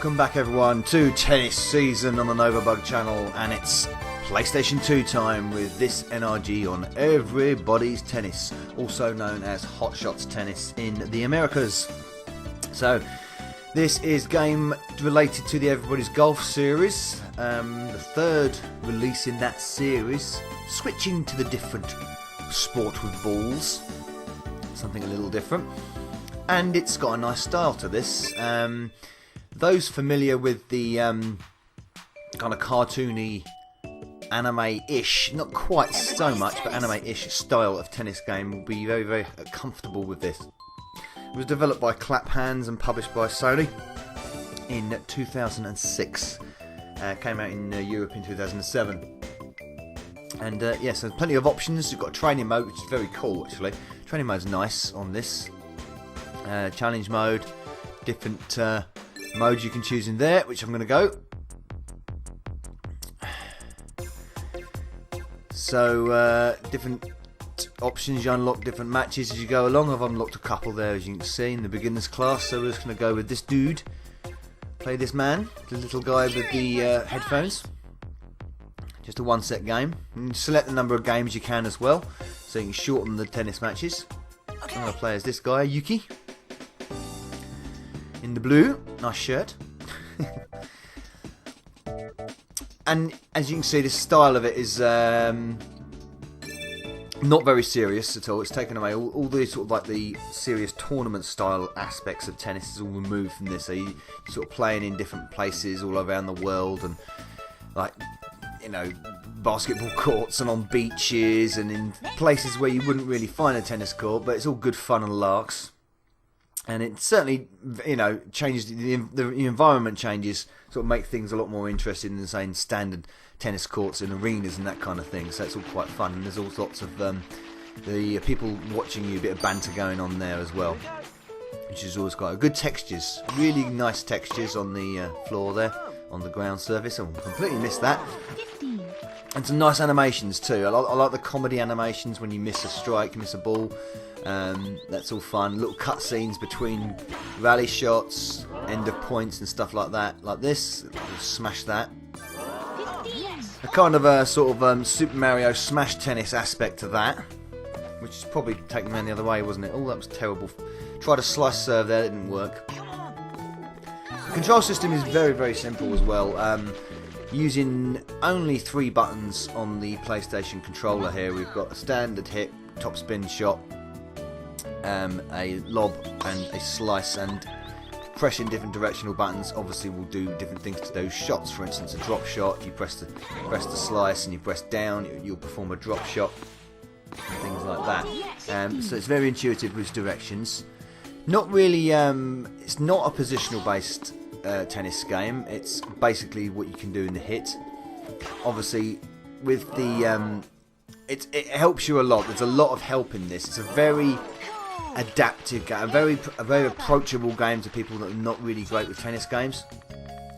Welcome back everyone to Tennis Season on the Novabug channel, and it's PlayStation 2 time with this NRG on Everybody's Tennis, also known as Hot Shots Tennis in the Americas. So this is game related to the Everybody's Golf series, the third release in that series, switching to the different sport with balls, something a little different, and it's got a nice style to this. Those familiar with the kind of cartoony, anime-ish, not quite so much, but anime-ish style of tennis game will be very, very comfortable with this. It was developed by Hanz and published by Sony in 2006. Came out in Europe in 2007. And yeah, so plenty of options. You've got a training mode, which is very cool actually. Training mode's nice on this. Challenge mode, different modes you can choose in there, which I'm going to go. So different options, you unlock different matches as you go along. I've unlocked a couple there, as you can see, in the beginners class. So we're just going to go with this dude, play this man, the little guy with the headphones. Just a one set game. You can select the number of games you can as well, so you can shorten the tennis matches. I'm going to play as this guy, Yuki, in the blue. Nice shirt. And as you can see, the style of it is not very serious at all. It's taken away all the sort of like the serious tournament style aspects of tennis is all removed from this. So you're sort of playing in different places all around the world, and like, you know, basketball courts and on beaches and in places where you wouldn't really find a tennis court, but it's all good fun and larks. And it certainly, you know, changes the environment changes, sort of make things a lot more interesting than saying standard tennis courts in arenas and that kind of thing. So it's all quite fun, and there's all sorts of the people watching you, a bit of banter going on there as well, which is always quite good. Textures, really nice textures on the floor there, on the ground surface. I completely missed that. And some nice animations too. I like the comedy animations when you miss a strike, you miss a ball. That's all fun. Little cutscenes between rally shots, end of points and stuff like that. Like this, smash that. A kind of a sort of Super Mario Smash Tennis aspect to that, which is probably taking man the other way, wasn't it? Oh, that was terrible. Tried a slice serve there, it didn't work. The control system is very, very simple as well. Using only 3 buttons on the PlayStation controller here. We've got a standard hit, top spin shot, a lob and a slice, and pressing different directional buttons obviously will do different things to those shots. For instance, a drop shot, you press the slice and you press down, you'll perform a drop shot and things like that. So it's very intuitive with directions. Not really, it's not a positional based tennis game. It's basically what you can do in the hit. Obviously with the it helps you a lot. There's a lot of help in this. It's a very adaptive game, a very approachable game to people that are not really great with tennis games.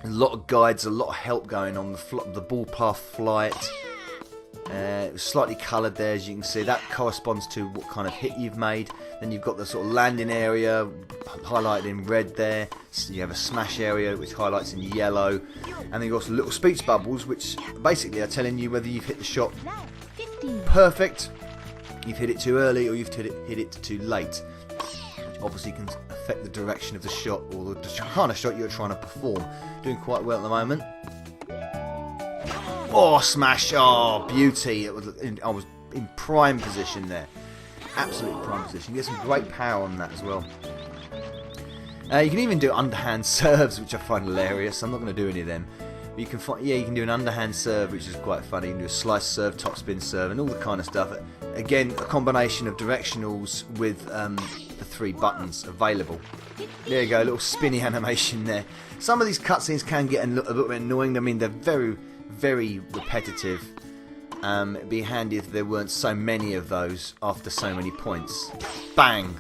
A lot of guides, a lot of help going on. The ball path flight, slightly coloured there, as you can see. That corresponds to what kind of hit you've made. Then you've got the sort of landing area highlighted in red there. So you have a smash area which highlights in yellow, and then you've got some little speech bubbles which basically are telling you whether you've hit the shot perfect, you've hit it too early, or you've hit it too late, which obviously can affect the direction of the shot or the kind of shot you're trying to perform. Doing quite well at the moment. Oh, smash! Oh, beauty! I was in prime position there, absolute prime position. You get some great power on that as well. You can even do underhand serves, which I find hilarious. I'm not going to do any of them. You can you can do an underhand serve, which is quite funny. You can do a slice serve, top spin serve, and all the kind of stuff. Again, a combination of directionals with the 3 buttons available. There you go, a little spinny animation there. Some of these cutscenes can get a little bit annoying. I mean, they're very, very repetitive. It'd be handy if there weren't so many of those after so many points. Bang!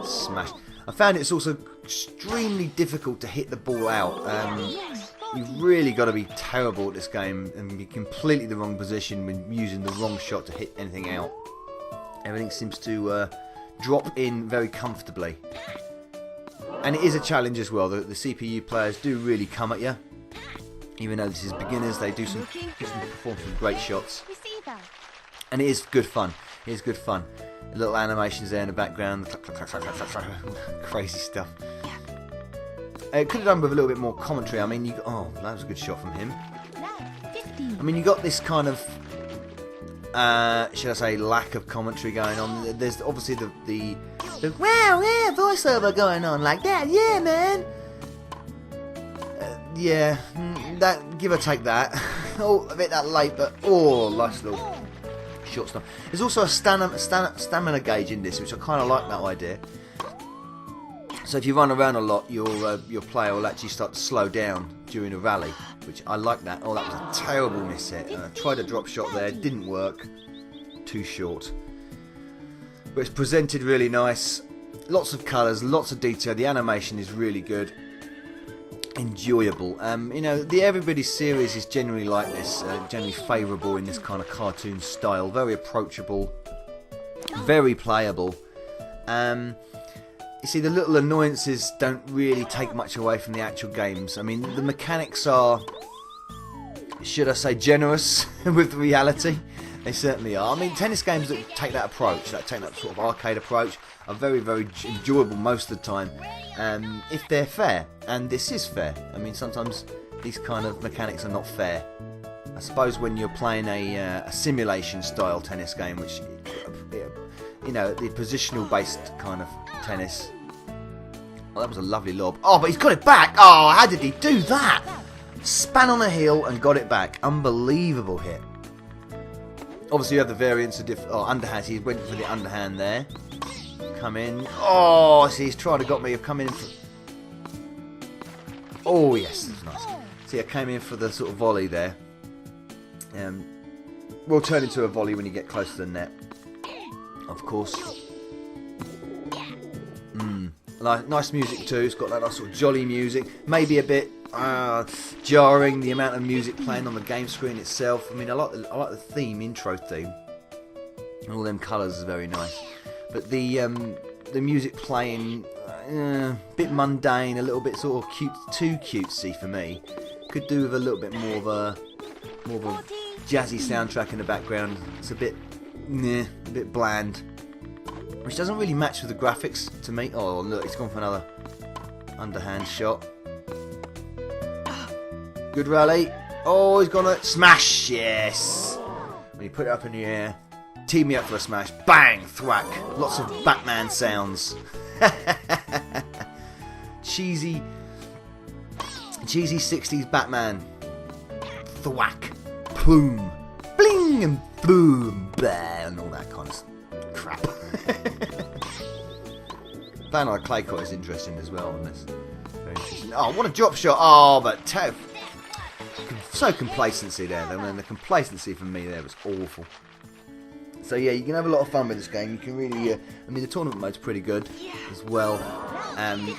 Smash. I found it's also extremely difficult to hit the ball out. You've really got to be terrible at this game and be completely the wrong position when using the wrong shot to hit anything out. Everything seems to drop in very comfortably. And it is a challenge as well. The CPU players do really come at you. Even though this is beginners, they do perform some great shots. And it is good fun. It is good fun. Little animations there in the background. Crazy stuff. It could have done with a little bit more commentary. I mean, oh, that was a good shot from him. I mean, you got this kind of, should I say, lack of commentary going on. There's obviously the wow, yeah, voiceover going on like that. Yeah, man. Yeah, that, give or take that. Oh, a bit that late, but oh, nice little short stuff. There's also a stamina gauge in this, which I kind of like that idea. So if you run around a lot, your player will actually start to slow down during a rally, which I like that. Oh, that was a terrible miss hit. Tried a drop shot there, didn't work. Too short. But it's presented really nice. Lots of colours, lots of detail. The animation is really good. Enjoyable. You know, the Everybody series is generally like this, generally favourable in this kind of cartoon style. Very approachable, very playable. You see, the little annoyances don't really take much away from the actual games. I mean, the mechanics are, should I say, generous with reality. They certainly are. I mean, tennis games that take that approach, that take that sort of arcade approach, are very, very enjoyable most of the time, if they're fair. And this is fair. I mean, sometimes these kind of mechanics are not fair. I suppose when you're playing a simulation-style tennis game, which, you know, the positional-based kind of tennis. Oh, that was a lovely lob. Oh, but he's got it back. Oh, how did he do that? Span on the heel and got it back. Unbelievable hit. Obviously, you have the variants of underhand. He went for the underhand there. Come in. Oh, see, he's tried to got me. I've come in for... Oh, yes, that's nice. See, I came in for the sort of volley there. Will turn into a volley when you get close to the net. Of course. Nice music too. It's got that nice sort of jolly music. Maybe a bit jarring, the amount of music playing on the game screen itself. I mean, I like the theme, intro theme. And all them colours is very nice. But the music playing, a bit mundane, a little bit sort of too cutesy for me. Could do with a little bit more of a jazzy soundtrack in the background. It's a bit bland, which doesn't really match with the graphics to me. Oh look, he's gone for another underhand shot. Good rally. Oh, he's gonna smash. Yes. When you put it up in the air, tee me up for a smash. Bang, thwack. Lots of Batman sounds. cheesy 60s Batman. Thwack. Boom. Bling and boom. Bah, and all that kind of crap. Playing on a clay court is interesting as well on this. Very interesting. Oh, what a drop shot. Oh, but so complacency there. I mean, the complacency from me there was awful. So yeah, you can have a lot of fun with this game. You can really, I mean, the tournament mode's pretty good as well.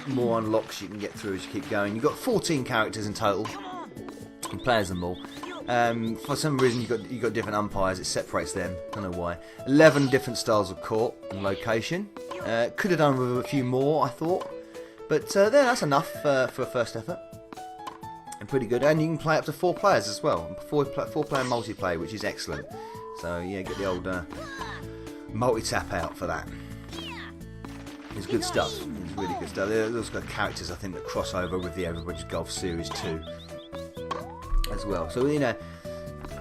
More unlocks you can get through as you keep going. You've got 14 characters in total. You can play as them all. For some reason you got different umpires. It separates them. I don't know why. 11 different styles of court and location. Could have done with a few more, I thought, but that's enough for a first effort. And pretty good. And you can play up to 4 players as well. 4-player multiplayer, which is excellent. So yeah, get the old multi-tap out for that. It's good stuff. It's really good stuff. There's also got characters I think that cross over with the Everybody's Golf Series 2 as well. So you know,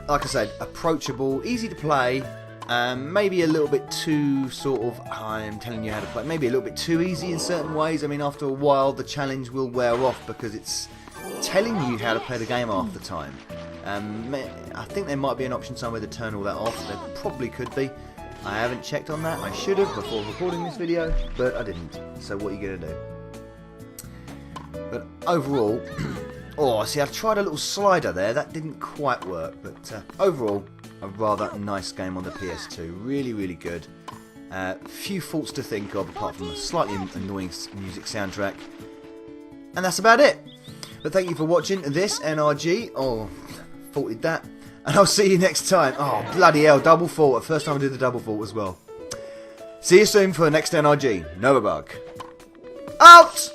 like I said, approachable, easy to play. Maybe a little bit too sort of, I'm telling you how to play, maybe a little bit too easy in certain ways. I mean, after a while the challenge will wear off because it's telling you how to play the game half the time. I think there might be an option somewhere to turn all that off. There probably could be. I haven't checked on that. I should have before recording this video, but I didn't. So what are you going to do? But overall, oh, see, I tried a little slider there. That didn't quite work, but overall, a rather nice game on the PS2. Really, really good. Few faults to think of, apart from a slightly annoying music soundtrack. And that's about it. But thank you for watching this NRG. Oh, faulted that. And I'll see you next time. Oh, bloody hell, double fault. First time I did the double fault as well. See you soon for the next NRG. Nova Bug. Out!